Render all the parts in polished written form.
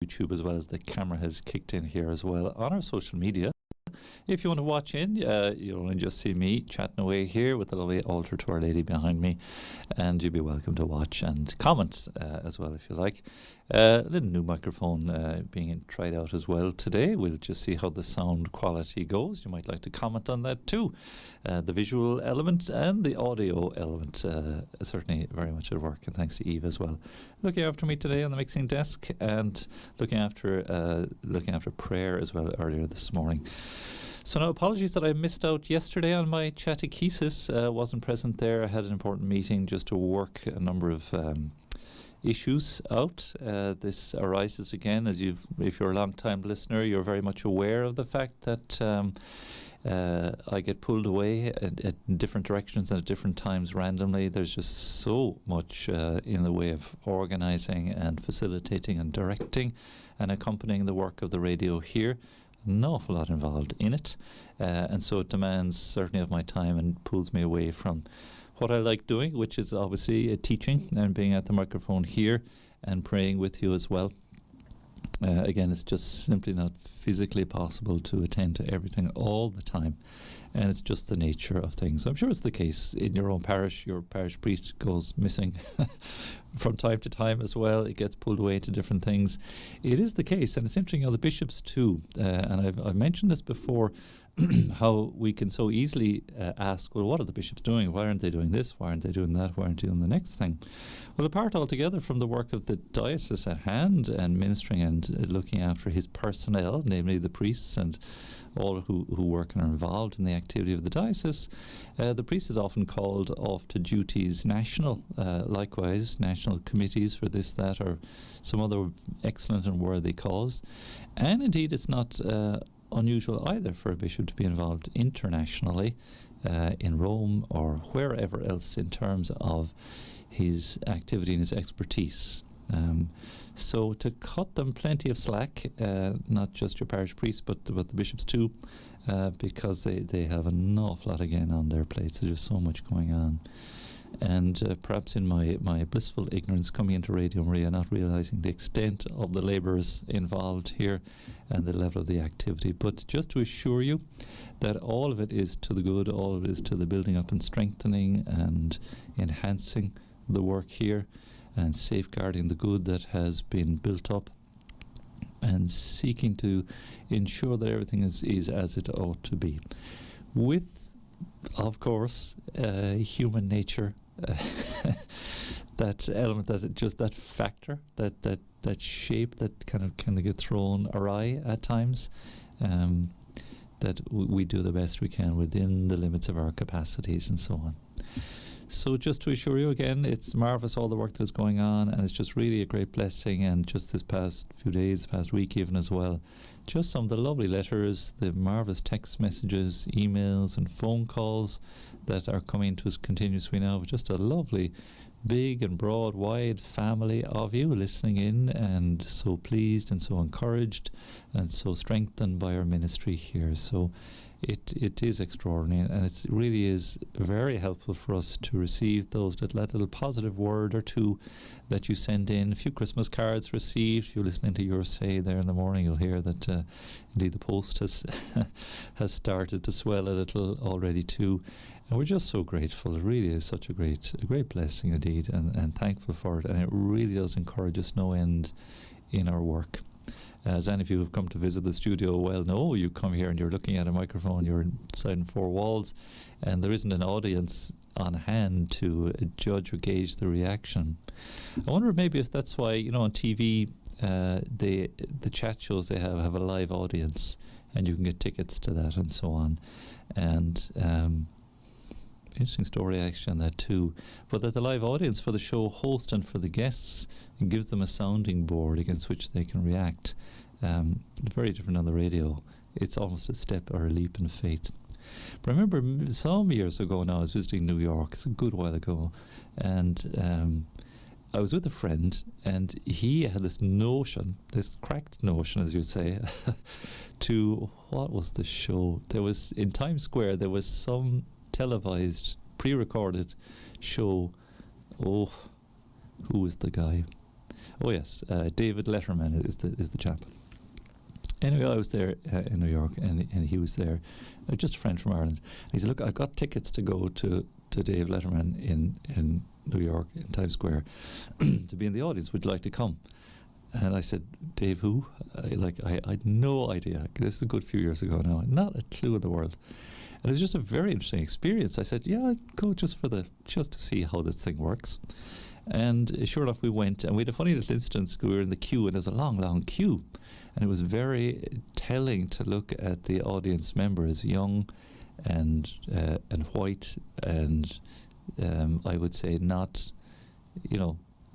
YouTube as well. The camera has kicked in here as well on our social media. If you want to watch in, you'll only just see me chatting away here with the lovely altar to Our Lady behind me, and you'll be welcome to watch and comment as well if you like. A little new microphone being tried out as well today. We'll just see how the sound quality goes. You might like to comment on that too. The visual element and the audio element certainly very much at work, and thanks to Eve as well. Looking after me today on the mixing desk and looking after prayer as well earlier this morning. So now apologies that I missed out yesterday on my Chatechesis. Wasn't present there. I had an important meeting just to work a number of issues out. This arises again, as if you're a long-time listener, you're very much aware of the fact that I get pulled away at different directions and at different times randomly. There's just so much in the way of organising and facilitating and directing and accompanying the work of the radio here. An awful lot involved in it, and so it demands certainly of my time and pulls me away from what I like doing, which is obviously teaching and being at the microphone here and praying with you as well. Again, it's just simply not physically possible to attend to everything all the time, and it's just the nature of things. I'm sure it's the case in your own parish. Your parish priest goes missing from time to time as well. It gets pulled away to different things. It is the case, and it's interesting, the bishops too, and I've mentioned this before, how we can so easily ask, well, what are the bishops doing? Why aren't they doing this? Why aren't they doing that? Why aren't they doing the next thing? Well, apart altogether from the work of the diocese at hand and ministering and looking after his personnel, namely the priests and all who work and are involved in the activity of the diocese, the priest is often called off to duties national, likewise national committees for this, that, or some other excellent and worthy cause. And indeed, it's not unusual either for a bishop to be involved internationally in Rome or wherever else in terms of his activity and his expertise. So to cut them plenty of slack, not just your parish priest, but the bishops too, because they have an awful lot again on their plates. There's just so much going on. And perhaps in my blissful ignorance coming into Radio Maria, not realising the extent of the labours involved here and the level of the activity. But just to assure you that all of it is to the good, all of it is to the building up and strengthening and enhancing the work here and safeguarding the good that has been built up and seeking to ensure that everything is as it ought to be. With, of course, human nature, that element, that factor, that shape that kind of get thrown awry at times, that we do the best we can within the limits of our capacities and so on. So just to assure you again, it's marvellous all the work that's going on, and it's just really a great blessing. And just this past few days, past week even as well, just some of the lovely letters, the marvellous text messages, emails and phone calls that are coming to us continuously now. Just a lovely, big and broad, wide family of you listening in, and so pleased and so encouraged and so strengthened by our ministry here. So it is extraordinary, and it really is very helpful for us to receive that little positive word or two that you send in. A few Christmas cards received. If you're listening to your say there in the morning, you'll hear that indeed the post has has started to swell a little already too. And we're just so grateful. It really is such a great blessing indeed, and thankful for it. And it really does encourage us no end in our work. As any of you who have come to visit the studio well know, you come here and you're looking at a microphone, you're inside four walls, and there isn't an audience on hand to judge or gauge the reaction. I wonder maybe if that's why, on TV, the chat shows they have a live audience, and you can get tickets to that and so on. And interesting story actually on that too, but that the live audience for the show host and for the guests gives them a sounding board against which they can react. Very different on the radio. It's almost a step or a leap in faith. But I remember some years ago now, I was visiting New York. It's a good while ago, and I was with a friend, and he had this notion, this cracked notion, as you'd say, to, what was the show? There was, in Times Square, there was some televised, pre-recorded show. Oh, who was the guy? Oh yes, David Letterman is the chap. Anyway, I was there in New York, and he was there, just a friend from Ireland. He said, "Look, I've got tickets to go to Dave Letterman in New York, in Times Square, to be in the audience. Would you like to come?" And I said, "Dave who?" I had no idea. This is a good few years ago now. Not a clue in the world. And it was just a very interesting experience. I said, "Yeah, I'd go just to see how this thing works." And sure enough, we went, and we had a funny little instance. We were in the queue, and there was a long, long queue. And it was very telling to look at the audience members, young and white, and I would say not,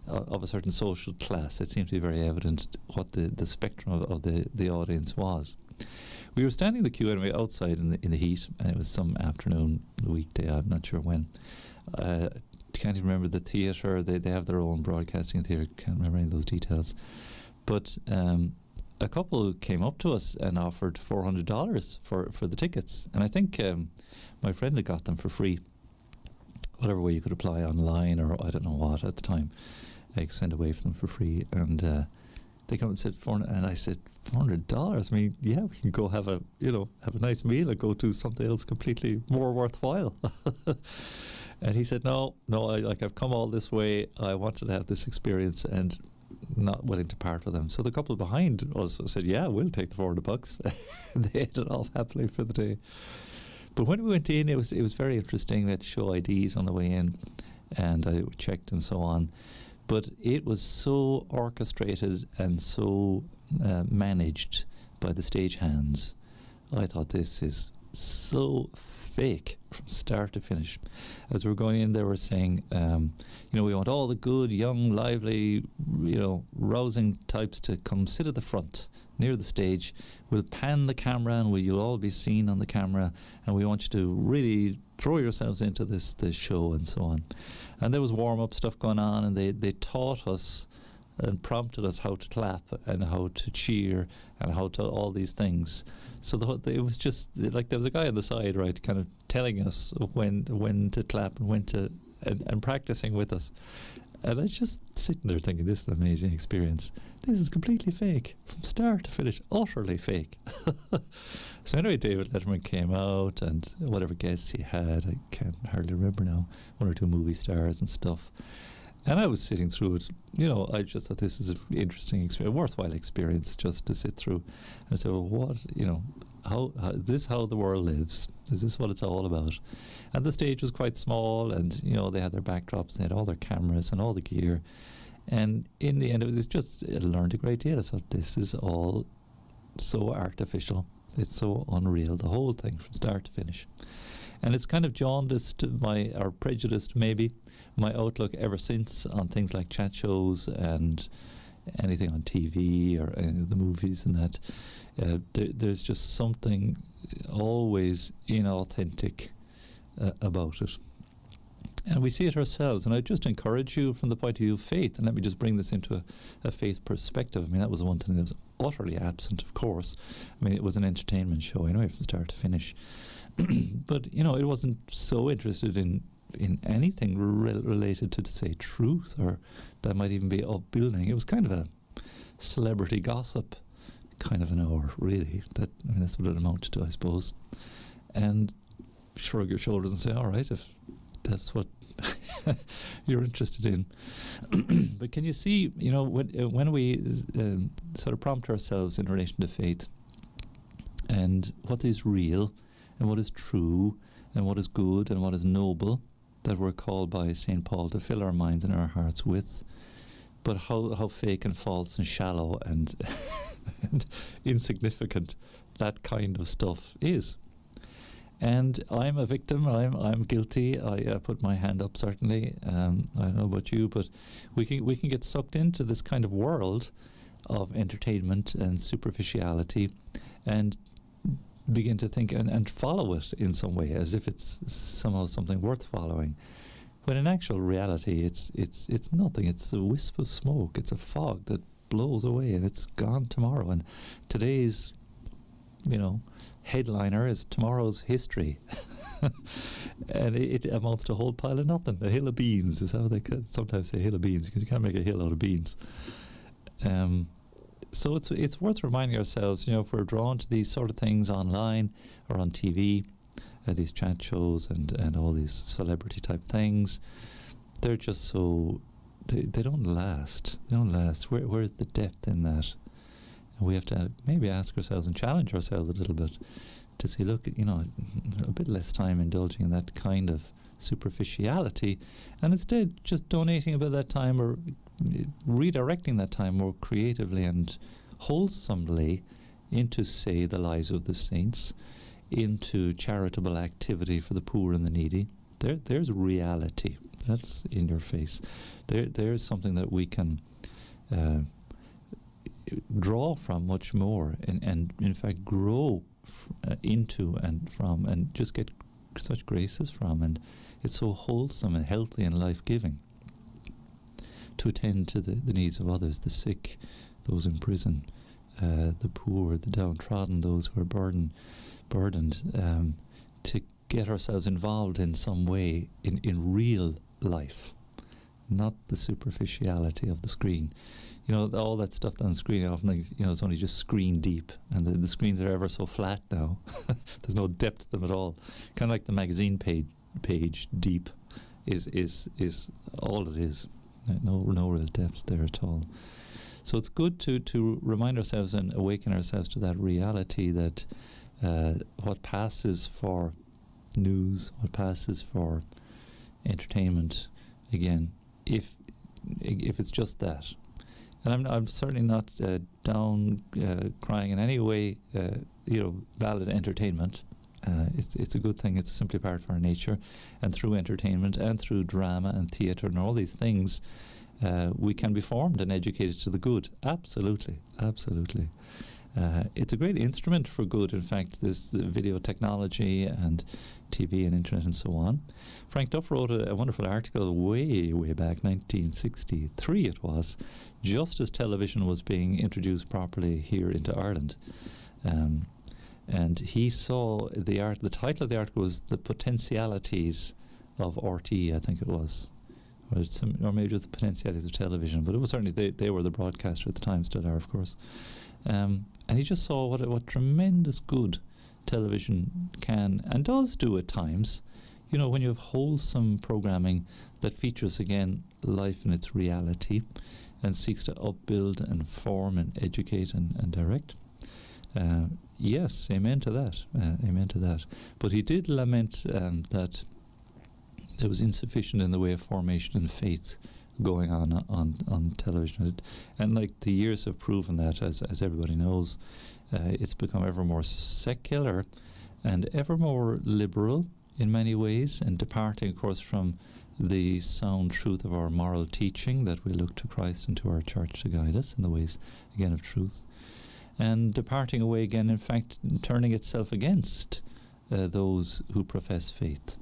of a certain social class. It seemed to be very evident what the spectrum of the audience was. We were standing in the queue anyway outside in the heat, and it was some afternoon, a weekday, I'm not sure when. Can't even remember the theatre. They have their own broadcasting theatre. Can't remember any of those details. But a couple came up to us and offered $400 for the tickets, and I think my friend had got them for free, whatever way you could apply online, or I don't know what at the time. I sent away for them for free, and they come and said and I said, $400? I mean, yeah, we can go have a nice meal and go do something else completely more worthwhile. And he said, no, I've come all this way. I wanted to have this experience, and not willing to part with them. So the couple behind us said, "Yeah, we'll take the $400." They ate it off happily for the day. But when we went in, it was very interesting. We had to show IDs on the way in, and I checked and so on. But it was so orchestrated and so managed by the stagehands. I thought, this is so fake from start to finish. As we were going in, they were saying, we want all the good, young, lively, rousing types to come sit at the front near the stage. We'll pan the camera, and you'll all be seen on the camera, and we want you to really throw yourselves into this show and so on. And there was warm-up stuff going on, and they taught us and prompted us how to clap and how to cheer and how to all these things. So it was just like there was a guy on the side, right, kind of telling us when to clap and when to and practicing with us. And I was just sitting there thinking, this is an amazing experience. This is completely fake from start to finish, utterly fake. So anyway, David Letterman came out, and whatever guests he had, I can't hardly remember now, 1 or 2 movie stars and stuff. And I was sitting through it, I just thought this is an interesting experience, a worthwhile experience just to sit through. And I said, well, what, how is this how the world lives? Is this what it's all about? And the stage was quite small, and, they had their backdrops, they had all their cameras and all the gear. And in the end, it was just, I learned a great deal. I thought, this is all so artificial. It's so unreal, the whole thing from start to finish. And it's kind of jaundiced or prejudiced maybe my outlook ever since on things like chat shows and anything on TV or any of the movies and that. There's just something always inauthentic about it. And we see it ourselves. And I just encourage you from the point of view of faith, and let me just bring this into a faith perspective. I mean, that was one thing that was utterly absent, of course. I mean, it was an entertainment show anyway from start to finish. But, it wasn't so interested in anything related to, say, truth, or that might even be upbuilding. It was kind of a celebrity gossip kind of an hour, really. That's what it amounted to, I suppose. And shrug your shoulders and say, all right, if that's what you're interested in. But can you see, when we sort of prompt ourselves in relation to faith and what is real and what is true and what is good and what is noble, that we're called by St. Paul to fill our minds and our hearts with, but how fake and false and shallow and, and insignificant that kind of stuff is. And I'm a victim. I'm guilty. I put my hand up, certainly. I don't know about you, but we can get sucked into this kind of world of entertainment and superficiality, and begin to think and follow it in some way as if it's somehow something worth following. When in actual reality, it's nothing. It's a wisp of smoke. It's a fog that blows away, and it's gone tomorrow. And today's, headliner is tomorrow's history. And it amounts to a whole pile of nothing. A hill of beans is how they could sometimes say, hill of beans, because you can't make a hill out of beans. So it's worth reminding ourselves, if we're drawn to these sort of things online or on TV, these chat shows and all these celebrity type things, they're just so, they don't last. They don't last. Where's the depth in that? And we have to maybe ask ourselves and challenge ourselves a little bit to see, look, a bit less time indulging in that kind of superficiality, and instead just donating a bit of that time or redirecting that time more creatively and wholesomely into, say, the lives of the saints, into charitable activity for the poor and the needy. There's reality. That's in your face. There's something that we can draw from much more and in fact grow into and from, and just get such graces from, and it's so wholesome and healthy and life-giving to attend to the needs of others, the sick, those in prison, the poor, the downtrodden, those who are burdened, to get ourselves involved in some way in real life, not the superficiality of the screen. All that stuff on the screen often, it's only just screen deep, and the screens are ever so flat now. There's no depth to them at all. Kind of like the magazine page deep is all it is. No real depth there at all. So it's good to remind ourselves and awaken ourselves to that reality that what passes for news, what passes for entertainment, again, if it's just that. And I'm certainly not crying in any way, valid entertainment. It's a good thing. It's simply part of our nature. And through entertainment and through drama and theatre and all these things, we can be formed and educated to the good. Absolutely, absolutely. It's a great instrument for good. In fact, this video technology and TV and internet and so on. Frank Duff wrote a wonderful article way back, 1963 it was, just as television was being introduced properly here into Ireland. And he saw the title of the article was The Potentialities of RTE, I think it was. Or maybe just The Potentialities of Television, but it was certainly, they were the broadcaster at the time, still are, of course. And he just saw what tremendous good television can and does do at times, when you have wholesome programming that features, again, life in its reality and seeks to upbuild and form and educate and direct. Yes, amen to that. Amen to that. But he did lament that there was insufficient in the way of formation and faith going on television. And like the years have proven that, as everybody knows, it's become ever more secular and ever more liberal in many ways, and departing, of course, from the sound truth of our moral teaching, that we look to Christ and to our church to guide us in the ways, again, of truth. And departing away again, in fact, turning itself against those who profess faith.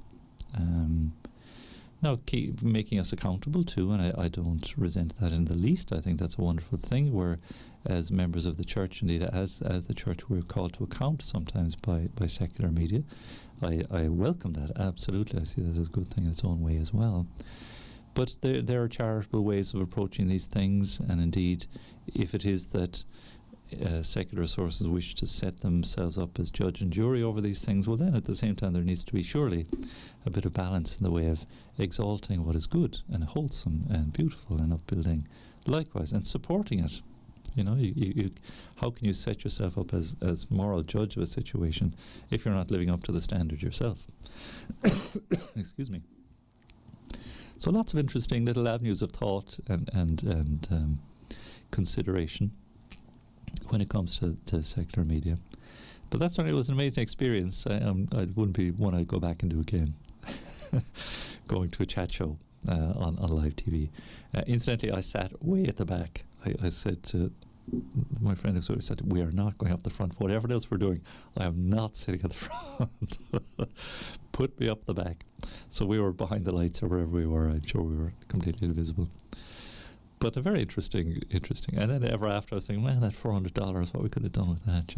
Now, keep making us accountable too, and I don't resent that in the least. I think that's a wonderful thing, where as members of the church, indeed as the church, we're called to account sometimes by secular media. I welcome that, absolutely. I see that as a good thing in its own way as well. But there are charitable ways of approaching these things, and indeed, if it is that secular sources wish to set themselves up as judge and jury over these things, well then at the same time there needs to be surely a bit of balance in the way of exalting what is good and wholesome and beautiful and upbuilding likewise, and supporting it. You how can you set yourself up as moral judge of a situation if you're not living up to the standard yourself? Excuse me. So lots of interesting little avenues of thought and consideration when it comes to secular media. But that certainly was an amazing experience. I wouldn't be one I'd go back and do again. Going to a chat show on live TV. Incidentally, I sat way at the back. I said to my friend who said, we are not going up the front. Whatever else we're doing, I am not sitting at the front. Put me up the back. So we were behind the lights or wherever we were. I'm sure we were completely invisible. But a very interesting. And then ever after I was thinking, man, that $400, what we could have done with that,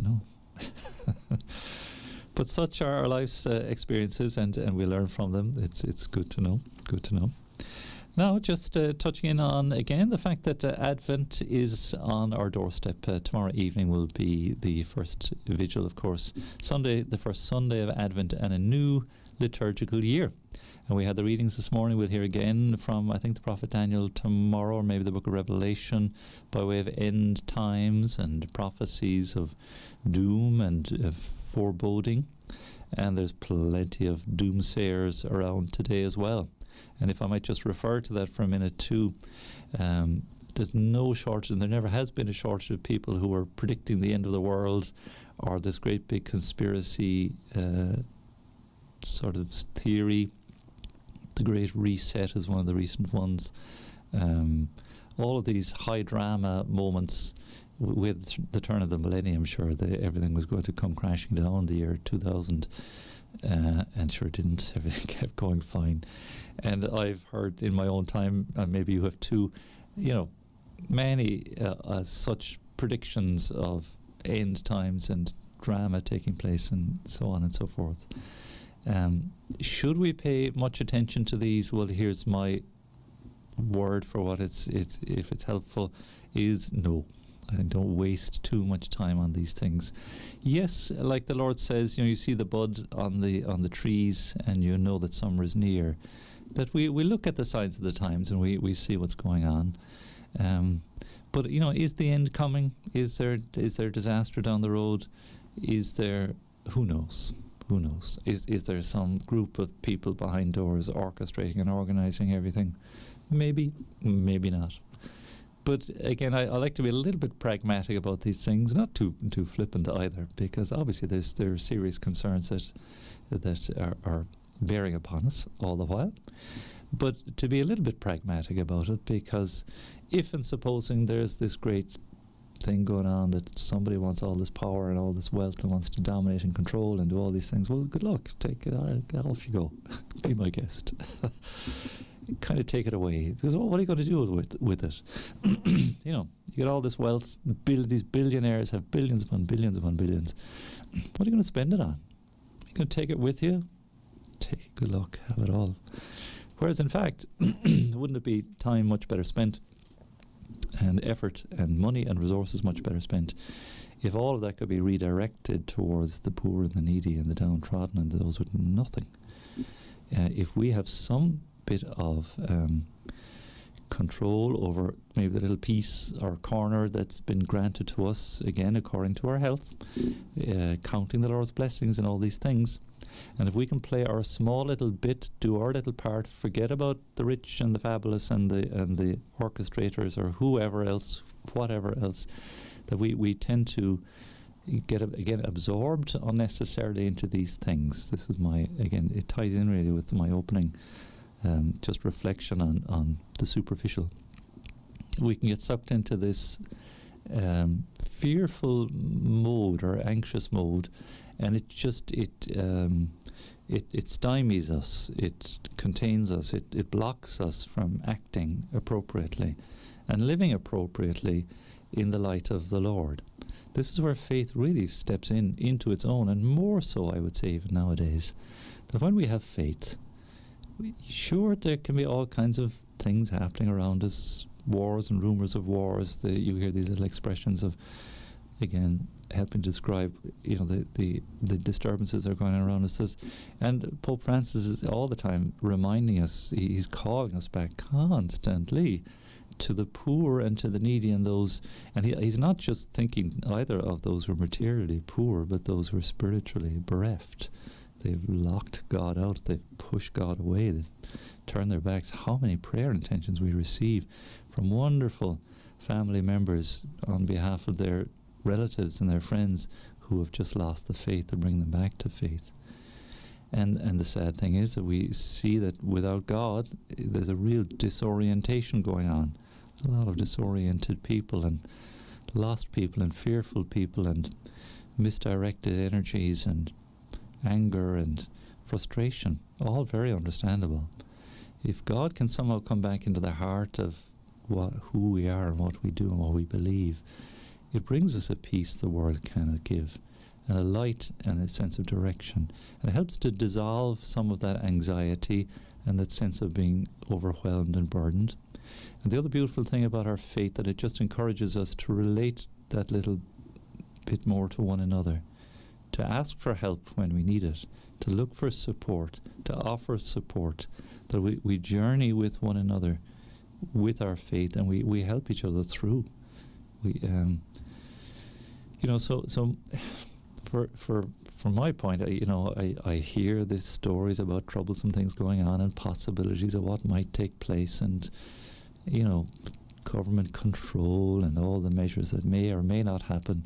But such are our life's experiences, and we learn from them. It's good to know. Now, just touching in on again the fact that Advent is on our doorstep. Tomorrow evening will be the first vigil, of course. Sunday, the first Sunday of Advent and a new liturgical year. And we had the readings this morning. We'll hear again from, I think, the prophet Daniel tomorrow, or maybe the book of Revelation, by way of end times and prophecies of doom and foreboding. And there's plenty of doomsayers around today as well. And if I might just refer to that for a minute too, there's no shortage, and there never has been a shortage of people who are predicting the end of the world or this great big conspiracy sort of theory. The Great Reset is one of the recent ones. All of these high drama moments with the turn of the millennium, sure, everything was going to come crashing down the year 2000. And sure didn't. Everything kept going fine. And I've heard in my own time, and maybe you have too, many such predictions of end times and drama taking place and so on and so forth. Should we pay much attention to these? Well, here's my word for what it's if it's helpful, is no. I think don't waste too much time on these things. Yes, like the Lord says, you see the bud on the trees, and you know that summer is near. That we look at the signs of the times, and we see what's going on. But is the end coming? Is there disaster down the road? Is there? Who knows? Who knows? Is there some group of people behind doors orchestrating and organising everything? Maybe, maybe not. But again, I like to be a little bit pragmatic about these things, not too flippant either, because obviously there are serious concerns that are bearing upon us all the while. But to be a little bit pragmatic about it, because if and supposing there's this great thing going on that somebody wants all this power and all this wealth and wants to dominate and control and do all these things, well, good luck. Take it, off you go. Be my guest. Kind of take it away, because what are you going to do with it? You get all this wealth. These billionaires have billions upon billions upon billions. What are you going to spend it on? Are you going to take it with you? Good luck. Have it all. Whereas, in fact, wouldn't it be time much better spent, and effort and money and resources much better spent, if all of that could be redirected towards the poor and the needy and the downtrodden and those with nothing? If we have some bit of control over maybe the little piece or corner that's been granted to us, again according to our health, counting the Lord's blessings and all these things, and if we can play our small little bit, do our little part, forget about the rich and the fabulous and the orchestrators or whoever else, whatever else, that we tend to get again absorbed unnecessarily into these things. This is it ties in really with my opening just reflection on the superficial. We can get sucked into this fearful mode or anxious mode, and it stymies us, it contains us, it blocks us from acting appropriately and living appropriately in the light of the Lord. This is where faith really steps into its own, and more so, I would say, even nowadays, that when we have faith, sure, there can be all kinds of things happening around us, wars and rumours of wars. You hear these little expressions of, again, helping to describe, the disturbances that are going on around us. And Pope Francis is all the time reminding us, he's calling us back constantly to the poor and to the needy and those. And he's not just thinking either of those who are materially poor, but those who are spiritually bereft. They've locked God out. They've pushed God away. They've turned their backs. How many prayer intentions we receive from wonderful family members on behalf of their relatives and their friends who have just lost the faith, to bring them back to faith. And the sad thing is that we see that without God, there's a real disorientation going on. A lot of disoriented people and lost people and fearful people and misdirected energies and anger and frustration, all very understandable. If God can somehow come back into the heart of who we are and what we do and what we believe, it brings us a peace the world cannot give, and a light and a sense of direction. And it helps to dissolve some of that anxiety and that sense of being overwhelmed and burdened. And the other beautiful thing about our faith, that it just encourages us to relate that little bit more to one another, to ask for help when we need it, to look for support, to offer support, that we journey with one another with our faith, and we help each other through. We so from my point, I hear these stories about troublesome things going on and possibilities of what might take place, and government control and all the measures that may or may not happen.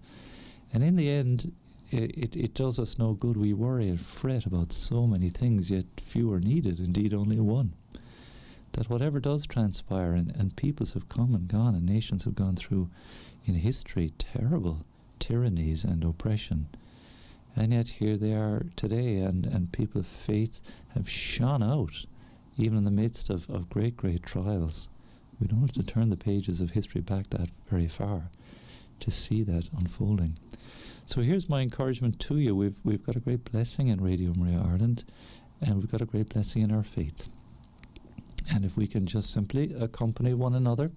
And in the end, it does us no good. We worry and fret about so many things, yet few are needed, indeed only one. That whatever does transpire, and peoples have come and gone, and nations have gone through in history terrible tyrannies and oppression. And yet here they are today, and people of faith have shone out, even in the midst of great, great trials. We don't have to turn the pages of history back that very far to see that unfolding. So here's my encouragement to you. We've got a great blessing in Radio Maria Ireland, and we've got a great blessing in our faith. And if we can just simply accompany one another,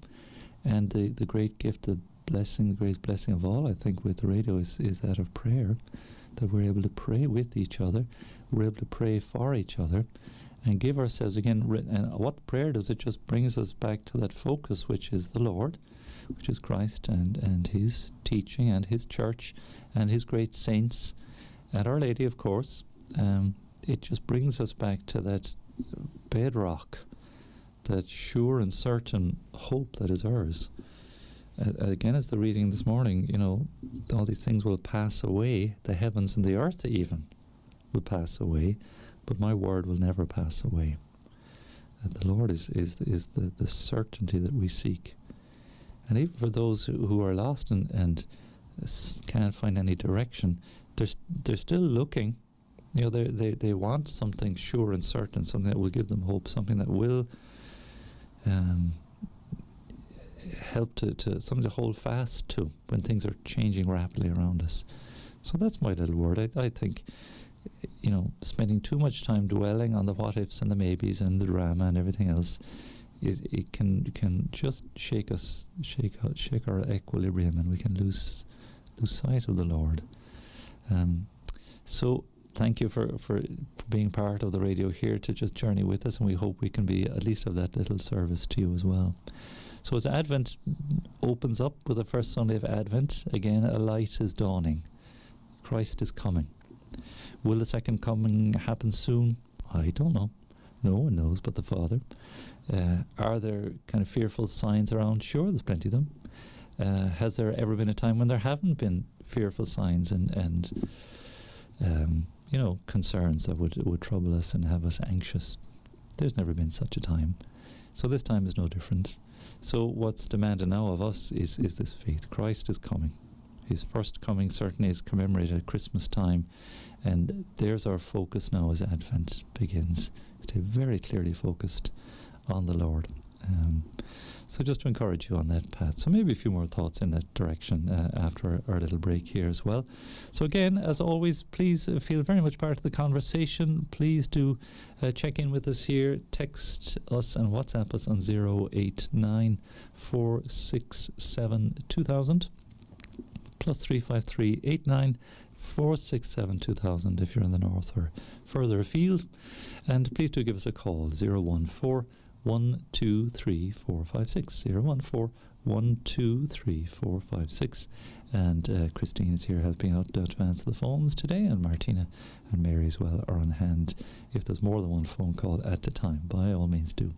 and the great gift, the greatest blessing of all, I think, with the radio is that of prayer, that we're able to pray with each other, we're able to pray for each other, and give ourselves again. And what prayer does? It just brings us back to that focus, which is the Lord, which is Christ and His teaching and His church and His great saints and Our Lady, of course. It just brings us back to that bedrock, that sure and certain hope that is ours. Again, as the reading this morning, all these things will pass away, the heavens and the earth even will pass away, but my word will never pass away. The Lord is the certainty that we seek. And even for those who are lost and can't find any direction, they're still looking. They want something sure and certain, something that will give them hope, something that will help to something to hold fast to when things are changing rapidly around us. So that's my little word. I think, spending too much time dwelling on the what ifs and the maybes and the drama and everything else, it can just shake our equilibrium, and we can lose sight of the Lord. So thank you for being part of the radio here, to just journey with us, and we hope we can be at least of that little service to you as well. So as Advent opens up with the first Sunday of Advent, again, a light is dawning. Christ is coming. Will the second coming happen soon? I don't know. No one knows but the Father. Are there kind of fearful signs around? Sure, there's plenty of them. Has there ever been a time when there haven't been fearful signs and concerns that would trouble us and have us anxious? There's never been such a time. So this time is no different. So what's demanded now of us is this faith. Christ is coming. His first coming certainly is commemorated at Christmas time, and there's our focus now as Advent begins. Stay very clearly focused on the Lord. So just to encourage you on that path. So maybe a few more thoughts in that direction after our little break here as well. So again, as always, please feel very much part of the conversation. Please do check in with us here. Text us and WhatsApp us on 089 467 2000 plus 353 89 467 2000 if you're in the north or further afield. And please do give us a call, 014 123 456 014 123 456. And Christine is here helping out to answer the phones today, and Martina and Mary as well are on hand if there's more than one phone call at a time. By all means do.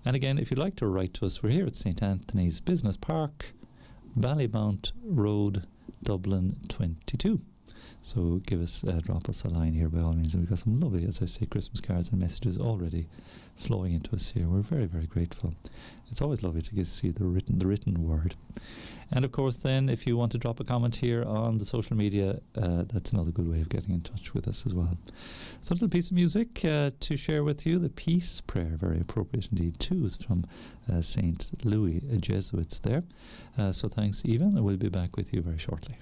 And again, if you'd like to write to us, we're here at St. Anthony's Business Park, Ballymount Road, Dublin 22. So drop us a line here by all means. And we've got some lovely, as I say, Christmas cards and messages already flowing into us here. We're very, very grateful. It's always lovely to see the written word. And of course then, if you want to drop a comment here on the social media, that's another good way of getting in touch with us as well. So a little piece of music to share with you. The Peace Prayer, very appropriate indeed too, is from St. Louis Jesuits there. So thanks, Eamonn, and we'll be back with you very shortly.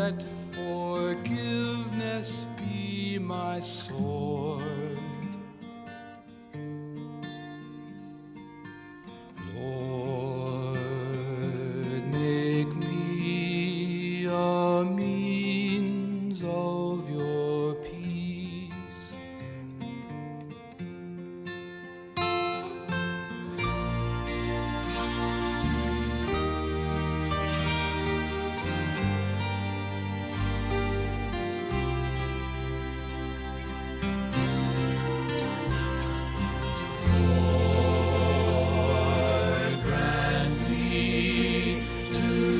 let forgiveness be my sword. Lord, make me a means of your peace.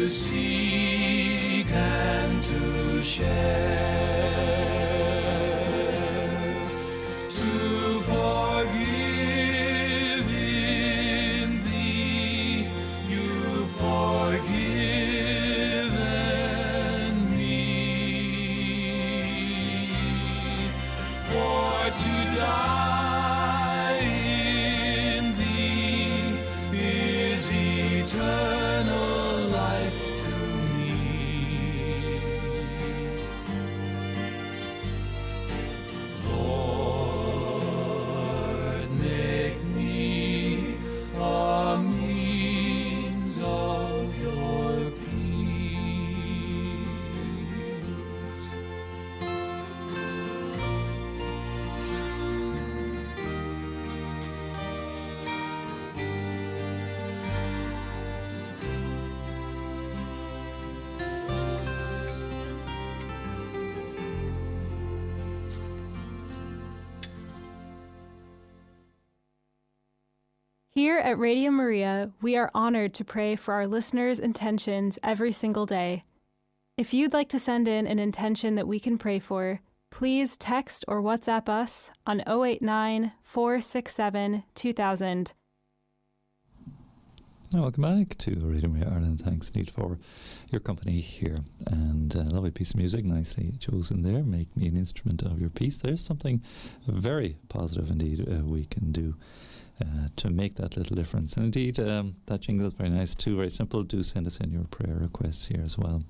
Seek and to share, to forgive in thee, you've forgiven me, for to die in thee is eternal life. Here at Radio Maria, we are honored to pray for our listeners' intentions every single day. If you'd like to send in an intention that we can pray for, please text or WhatsApp us on 089 467 2000. Welcome back to Radio Maria Ireland. Thanks indeed for your company here. And a lovely piece of music, nicely chosen there. Make me an instrument of your peace. There's something very positive indeed we can do to make that little difference. And indeed, that jingle is very nice too, very simple. Do send us in your prayer requests here as well.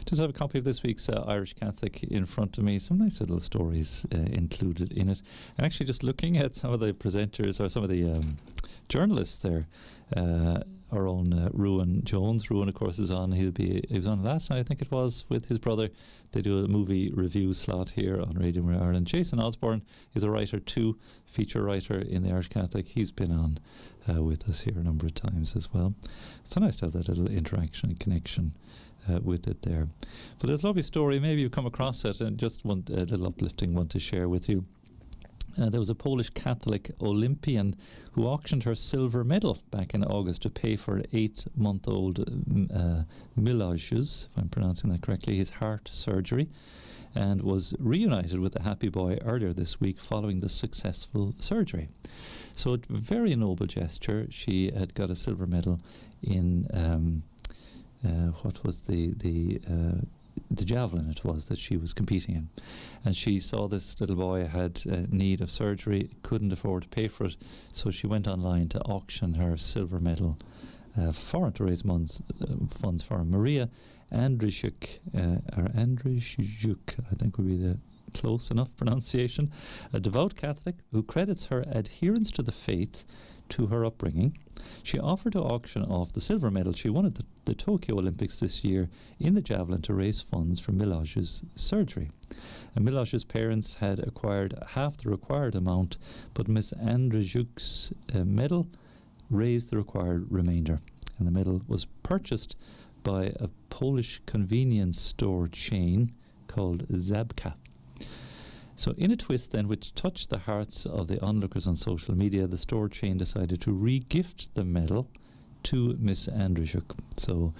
Just have a copy of this week's Irish Catholic in front of me. Some nice little stories included in it. And actually just looking at some of the presenters or some of the journalists there, our own Ruan Jones. Ruan, of course, is on. He was on last night, I think it was, with his brother. They do a movie review slot here on Radio Maria Ireland. Jason Osborne is a writer too, feature writer in the Irish Catholic. He's been on with us here a number of times as well. It's so nice to have that little interaction and connection with it there. But there's a lovely story. Maybe you've come across it, and just one a little uplifting one to share with you. There was a Polish Catholic Olympian who auctioned her silver medal back in August to pay for 8-month-old Milosz's, if I'm pronouncing that correctly, his heart surgery, and was reunited with the happy boy earlier this week following the successful surgery. So a very noble gesture. She had got a silver medal in what was the javelin it was that she was competing in, and she saw this little boy had need of surgery, couldn't afford to pay for it, so she went online to auction her silver medal to raise funds for Maria Andrzejczyk, I think would be the close enough pronunciation, a devout Catholic who credits her adherence to the faith to her upbringing. She offered to auction off the silver medal she won at the Tokyo Olympics this year in the javelin to raise funds for Milosz's surgery. And Milosz's parents had acquired half the required amount, but Miss Andrzejczyk's medal raised the required remainder. And the medal was purchased by a Polish convenience store chain called Zabka. So in a twist then which touched the hearts of the onlookers on social media, the store chain decided to re-gift the medal to Miss Andrzejczyk. So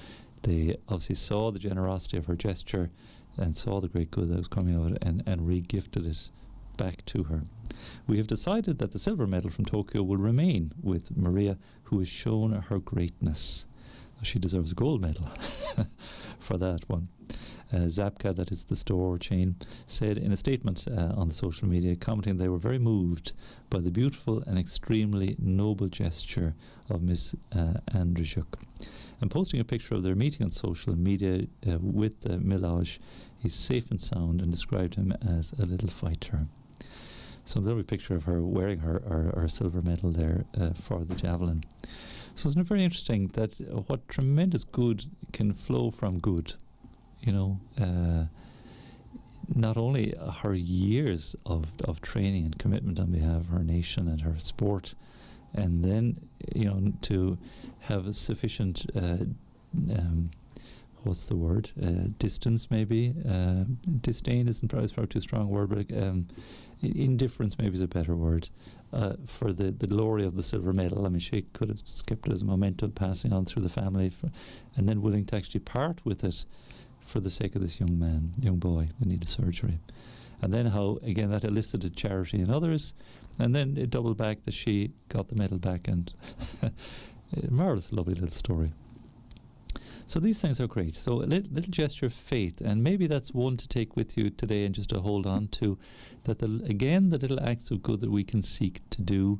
they obviously saw the generosity of her gesture and saw the great good that was coming out of it, and re-gifted it back to her. We have decided that the silver medal from Tokyo will remain with Maria, who has shown her greatness. She deserves a gold medal for that one. Zapka, that is the store chain, said in a statement on the social media, commenting they were very moved by the beautiful and extremely noble gesture of Miss Andrzejczyk. And posting a picture of their meeting on social media with Milosz, he's safe and sound, and described him as a little fighter. So there'll be a picture of her wearing her silver medal there for the javelin. So it's very interesting that what tremendous good can flow from good. You know, not only her years of training and commitment on behalf of her nation and her sport, and then, you know, to have a sufficient what's the word? Distance, maybe. Disdain isn't probably too strong a word, but indifference maybe is a better word. For the glory of the silver medal. I mean, she could have skipped it as a memento passing on through the family, and then willing to actually part with it for the sake of this young boy who needed surgery. And then how, again, that elicited charity in others, and then it doubled back that she got the medal back, and marvellous, lovely little story. So these things are great. So a little gesture of faith, and maybe that's one to take with you today and just to hold on to, that the little acts of good that we can seek to do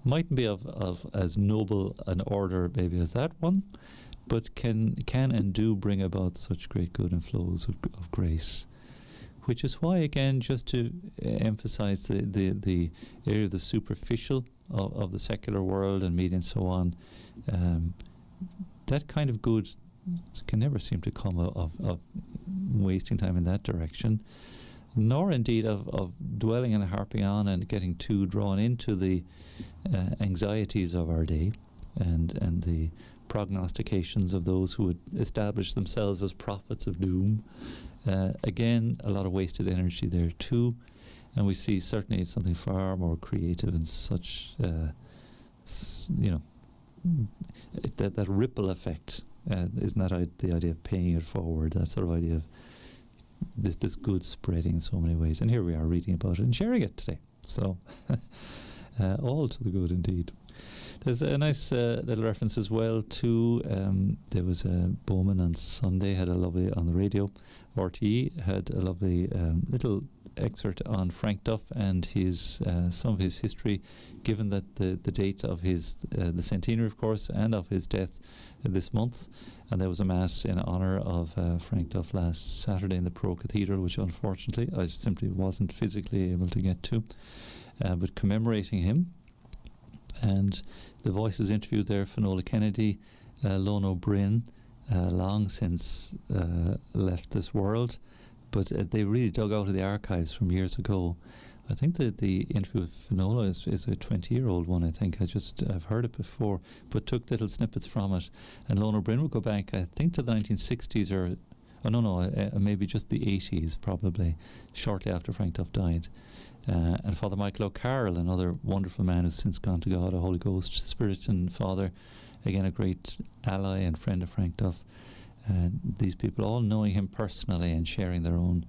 mightn't be of as noble an order maybe as that one, but can and do bring about such great good and flows of grace. Which is why, again, just to emphasize the area of the superficial of the secular world and media and so on, that kind of good can never seem to come of wasting time in that direction, nor indeed of dwelling and harping on and getting too drawn into the anxieties of our day and the prognostications of those who would establish themselves as prophets of doom. Again, a lot of wasted energy there too, and we see certainly something far more creative and such, that ripple effect. Isn't that the idea of paying it forward? That sort of idea of this good spreading in so many ways. And here we are reading about it and sharing it today. So all to the good indeed. There's a nice little reference as well to there was a Bowman on Sunday had a lovely on the radio. RTE had a lovely little excerpt on Frank Duff and his some of his history, given that the date of his the centenary, of course, and of his death this month. And there was a mass in honour of Frank Duff last Saturday in the Pro Cathedral, which unfortunately I simply wasn't physically able to get to, but commemorating him. And the voices interviewed there, Finola Kennedy, Lon O'Brien, long since left this world, but they really dug out of the archives from years ago. I think that the interview with Finola is a 20-year-old one, I think. I've heard it before, but took little snippets from it. And Lon O'Brien would go back, I think, to the 1960s or, maybe just the 80s, probably, shortly after Frank Duff died. And Father Michael O'Carroll, another wonderful man who's since gone to God, a Holy Ghost Spirit and Father, again a great ally and friend of Frank Duff. These people all knowing him personally and sharing their own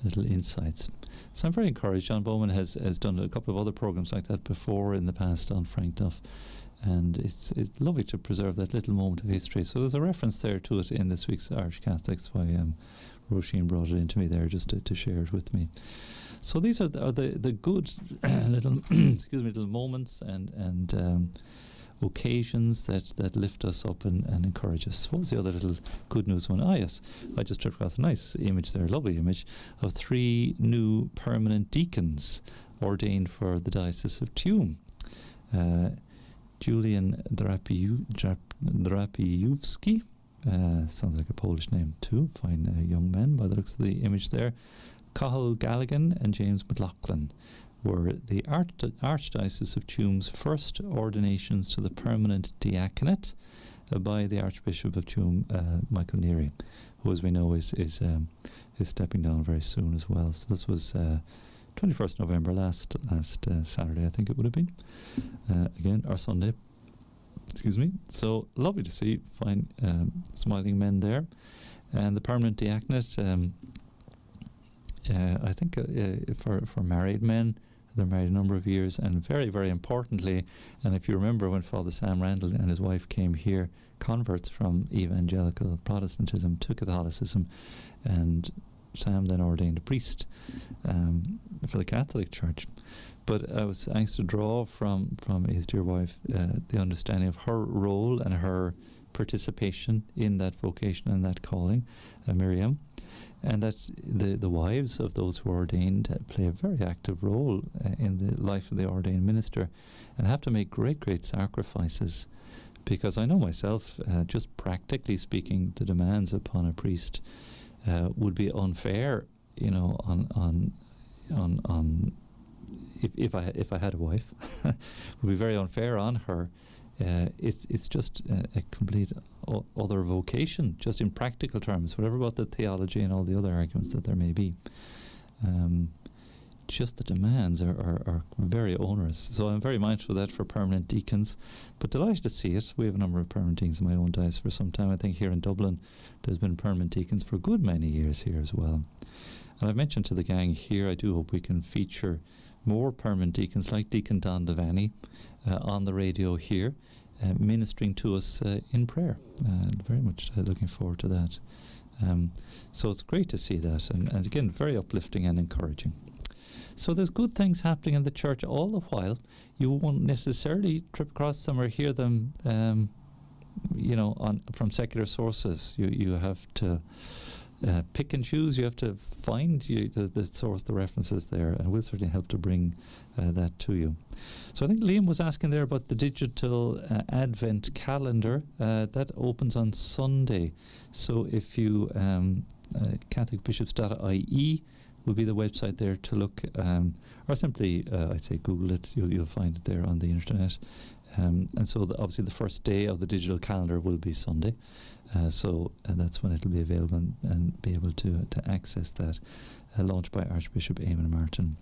little insights. So I'm very encouraged. John Bowman has done a couple of other programs like that before in the past on Frank Duff, and it's lovely to preserve that little moment of history. So there's a reference there to it in this week's Irish Catholics, why Roisin brought it into me there just to share it with me. So these are the good little little moments and occasions that lift us up and encourage us. What was the other little good news one? Yes, I just tripped across a nice image there, a lovely image of 3 new permanent deacons ordained for the Diocese of Tuam. Julian Drapijewski, sounds like a Polish name too, fine young man by the looks of the image there. Cathal Galligan and James McLaughlin were the Archdiocese of Tuam's first ordinations to the permanent diaconate by the Archbishop of Tuam, Michael Neary, who, as we know, is stepping down very soon as well. So this was 21st November last Saturday, I think it would have been. Again, our Sunday. Excuse me. So lovely to see fine smiling men there, and the permanent diaconate. I think for married men, They're married a number of years, and very, very importantly, and if you remember when Father Sam Randall and his wife came here, converts from evangelical Protestantism to Catholicism, and Sam then ordained a priest for the Catholic Church. But I was anxious to draw from his dear wife the understanding of her role and her participation in that vocation and that calling, Miriam, and that the wives of those who are ordained play a very active role in the life of the ordained minister, and have to make great sacrifices, because I know myself, just practically speaking, the demands upon a priest would be unfair, on if I had a wife, would be very unfair on her. It's just a complete other vocation, just in practical terms, whatever about the theology and all the other arguments that there may be. Just the demands are very onerous. So I'm very mindful of that for permanent deacons, but delighted to see it. We have a number of permanent deacons in my own diocese for some time. I think here in Dublin there's been permanent deacons for a good many years here as well. And I've mentioned to the gang here, I do hope we can feature more permanent deacons like Deacon Don Devaney on the radio here, ministering to us in prayer. Very much looking forward to that. So it's great to see that, and again, very uplifting and encouraging. So there's good things happening in the church all the while. You won't necessarily trip across them or hear them, from secular sources. You have to pick and choose. You have to find the source, the references there, and we'll certainly help to bring that to you. So I think Liam was asking there about the digital Advent calendar. That opens on Sunday. So if you, catholicbishops.ie will be the website there to look, or simply, I'd say Google it. You'll find it there on the internet. And so obviously the first day of the digital calendar will be Sunday. So that's when it'll be available and be able to access that, launched by Archbishop Eamonn Martin.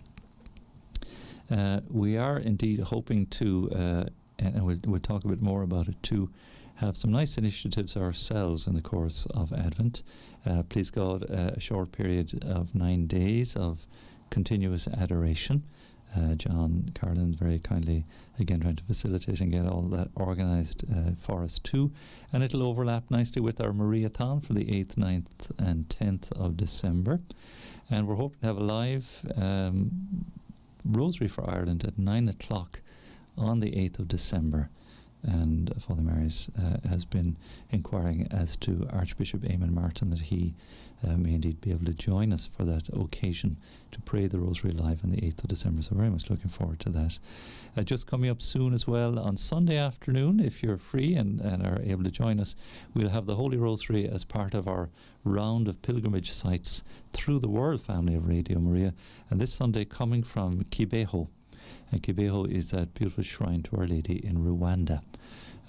We are indeed hoping to, and we'll talk a bit more about it too, have some nice initiatives ourselves in the course of Advent. Please God, a short period of 9 days of continuous adoration. John Carlin very kindly again trying to facilitate and get all that organised for us too, and it'll overlap nicely with our Mariathon for the 8th, 9th and 10th of December, and we're hoping to have a live Rosary for Ireland at 9 o'clock on the 8th of December. And Father Mary's has been inquiring as to Archbishop Eamonn Martin that he may indeed be able to join us for that occasion to pray the Rosary live on the 8th of December. So very much looking forward to that. Just coming up soon as well on Sunday afternoon, if you're free and are able to join us, we'll have the Holy Rosary as part of our round of pilgrimage sites through the world family of Radio Maria. And this Sunday coming from Kibeho. And Kibeho is that beautiful shrine to Our Lady in Rwanda.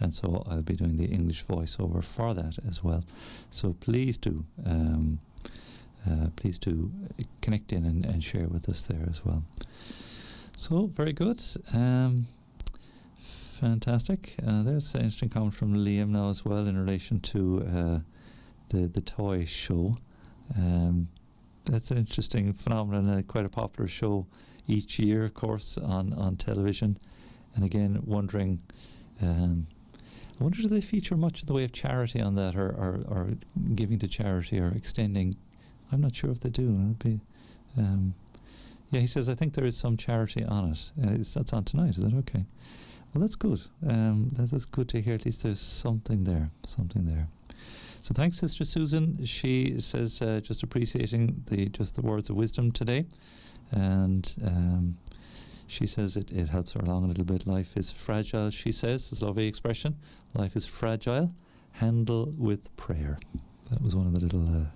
And so I'll be doing the English voiceover for that as well. So please do connect in and share with us there as well. So very good. Fantastic. There's an interesting comment from Liam now as well in relation to the toy show. That's an interesting phenomenon, quite a popular show each year, of course, on television. And again, wondering, I wonder, do they feature much in the way of charity on that, or giving to charity, or extending? I'm not sure if they do. That'd be, yeah, he says, I think there is some charity on it. That's on tonight, is that okay? Well, that's good. That's good to hear. At least there's something there. So thanks, Sister Susan. She says, just appreciating the words of wisdom today. And she says it helps her along a little bit. Life is fragile, she says. It's a lovely expression. Life is fragile. Handle with prayer. That was one of the little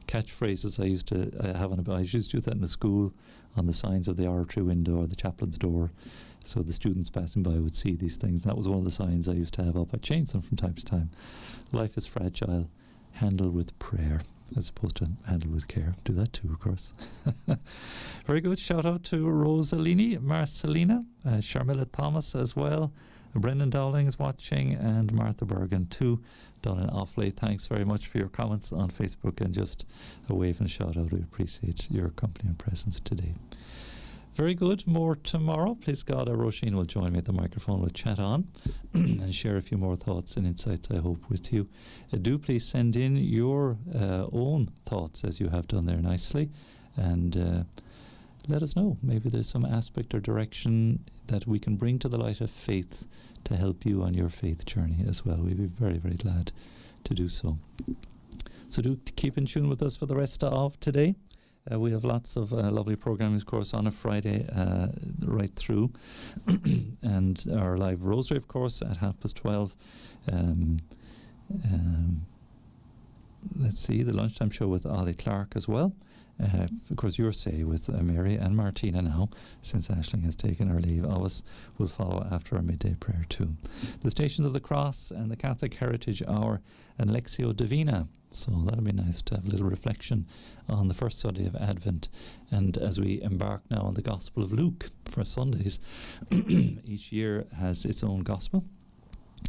catchphrases I used to have on a. I used to do that in the school on the signs of the oratory window or the chaplain's door. So the students passing by would see these things. That was one of the signs I used to have up. I changed them from time to time. Life is fragile. Handle with prayer, as opposed to handle with care. Do that too, of course. Very good. Shout out to Rosalini, Marcelina, Sharmila Thomas as well. Brendan Dowling is watching, and Martha Bergen too, down in Offaly. Thanks very much for your comments on Facebook, and just a wave and a shout out. We appreciate your company and presence today. Very good. More tomorrow. Please God, Roisin will join me at the microphone. We'll chat on and share a few more thoughts and insights, I hope, with you. Do please send in your own thoughts, as you have done there nicely, and let us know. Maybe there's some aspect or direction that we can bring to the light of faith to help you on your faith journey as well. We'd be very, very glad to do so. So do keep in tune with us for the rest of today. We have lots of lovely programming, of course, on a Friday right through. And our live rosary, of course, at 12:30. Let's see, the lunchtime show with Ollie Clark as well. Of course, your say with Mary and Martina now, since Aisling has taken her leave of us, will follow after our midday prayer too. The Stations of the Cross and the Catholic Heritage Hour and Lectio Divina. So that'll be nice to have a little reflection on the first Sunday of Advent. And as we embark now on the Gospel of Luke for Sundays, each year has its own Gospel.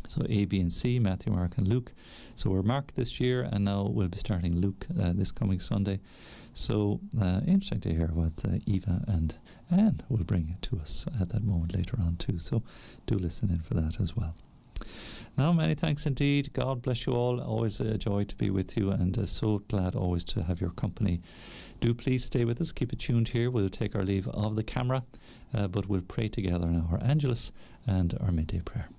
So A, B and C, Matthew, Mark and Luke. So we're Mark this year, and now we'll be starting Luke this coming Sunday. So interesting to hear what Eva and Anne will bring to us at that moment later on too. So do listen in for that as well. Now, many thanks indeed. God bless you all. Always a joy to be with you, and so glad always to have your company. Do please stay with us. Keep it tuned here. We'll take our leave of the camera, but we'll pray together now our Angelus and our midday prayer.